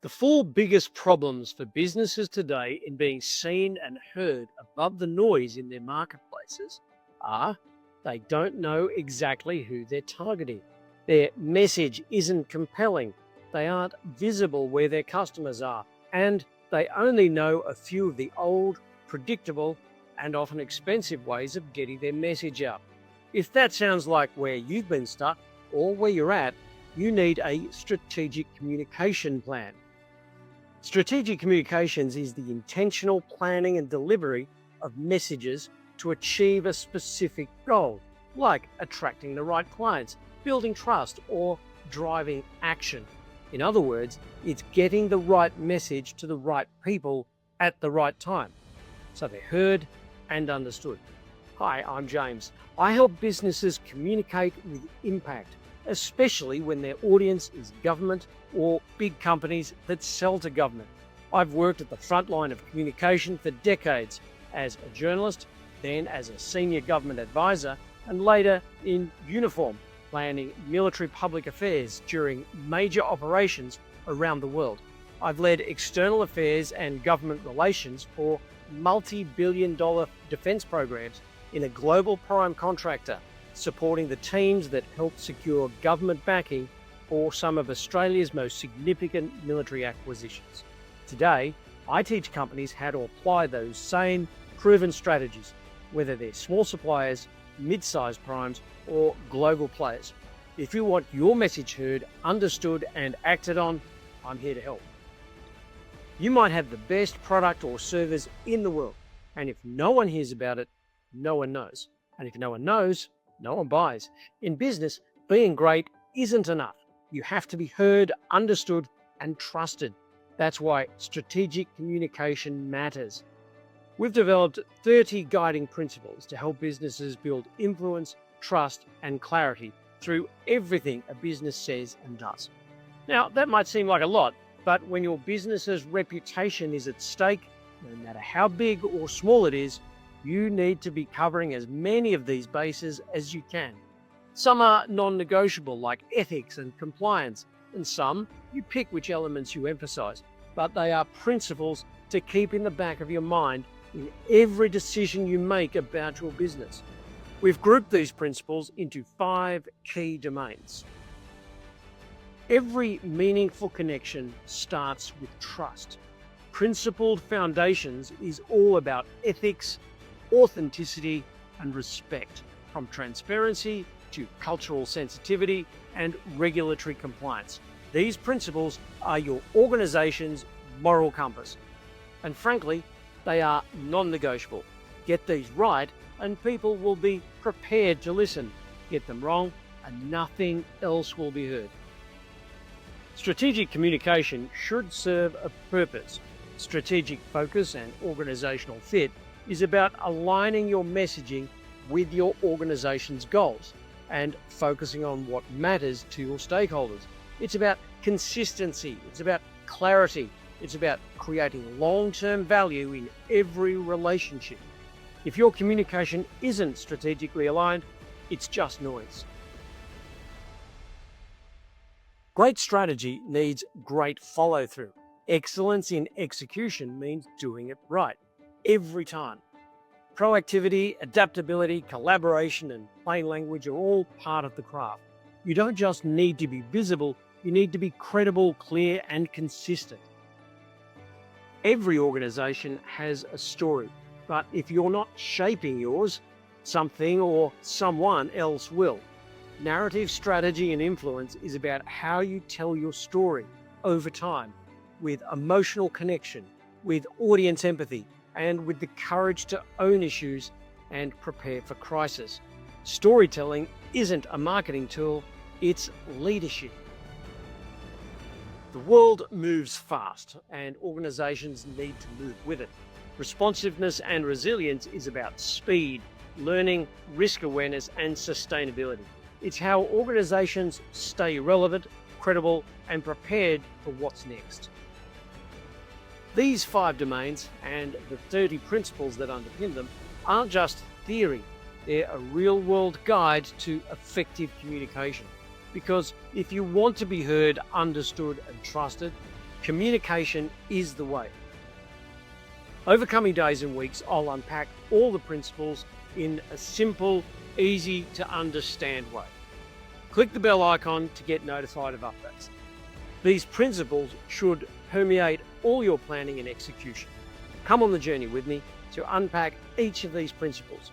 The four biggest problems for businesses today in being seen and heard above the noise in their marketplaces are they don't know exactly who they're targeting. Their message isn't compelling. They aren't visible where their customers are. And they only know a few of the old, predictable, and often expensive ways of getting their message out. If that sounds like where you've been stuck or where you're at, you need a strategic communication plan. Strategic communications is the intentional planning and delivery of messages to achieve a specific goal, like attracting the right clients, building trust, or driving action. In other words, it's getting the right message to the right people at the right time, so they're heard and understood. Hi, I'm James. I help businesses communicate with impact, especially when their audience is government or big companies that sell to government. I've worked at the front line of communication for decades as a journalist, then as a senior government advisor, and later in uniform, planning military public affairs during major operations around the world. I've led external affairs and government relations for multi-billion-dollar defense programs in a global prime contractor, supporting the teams that help secure government backing for some of Australia's most significant military acquisitions. Today, I teach companies how to apply those same proven strategies, whether they're small suppliers, mid-sized primes, or global players. If you want your message heard, understood, and acted on, I'm here to help. You might have the best product or service in the world, and if no one hears about it, no one knows. And if no one knows, no one buys. In business, being great isn't enough. You have to be heard, understood, and trusted. That's why strategic communication matters. We've developed 30 guiding principles to help businesses build influence, trust, and clarity through everything a business says and does. Now, that might seem like a lot, but when your business's reputation is at stake, no matter how big or small it is, you need to be covering as many of these bases as you can. Some are non-negotiable, like ethics and compliance, and some you pick which elements you emphasize, but they are principles to keep in the back of your mind in every decision you make about your business. We've grouped these principles into 5 key domains. Every meaningful connection starts with trust. Principled Foundations is all about ethics, authenticity, and respect, from transparency to cultural sensitivity and regulatory compliance. These principles are your organization's moral compass. And frankly, they are non-negotiable. Get these right and people will be prepared to listen. Get them wrong and nothing else will be heard. Strategic communication should serve a purpose. Strategic focus and organizational fit is about aligning your messaging with your organization's goals and focusing on what matters to your stakeholders. It's about consistency, it's about clarity, it's about creating long-term value in every relationship. If your communication isn't strategically aligned, it's just noise. Great strategy needs great follow-through. Excellence in execution means doing it right every time. Proactivity, adaptability, collaboration, and plain language are all part of the craft. You don't just need to be visible, you need to be credible, clear, and consistent. Every organization has a story, but if you're not shaping yours, something or someone else will. Narrative strategy and influence is about how you tell your story over time, with emotional connection, with audience empathy, and with the courage to own issues and prepare for crisis. Storytelling isn't a marketing tool, it's leadership. The world moves fast and organizations need to move with it. Responsiveness and resilience is about speed, learning, risk awareness, and sustainability. It's how organizations stay relevant, credible, and prepared for what's next. These 5 domains and the 30 principles that underpin them aren't just theory, they're a real-world guide to effective communication. Because if you want to be heard, understood, and trusted, Communication is the way. Over coming days and weeks, I'll unpack all the principles in a simple, easy to understand way. Click the bell icon to get notified of updates. These principles should permeate all your planning and execution. Come on the journey with me to unpack each of these principles.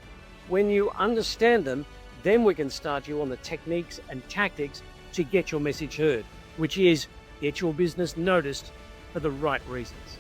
When you understand them, then we can start you on the techniques and tactics to get your message heard, which is get your business noticed for the right reasons.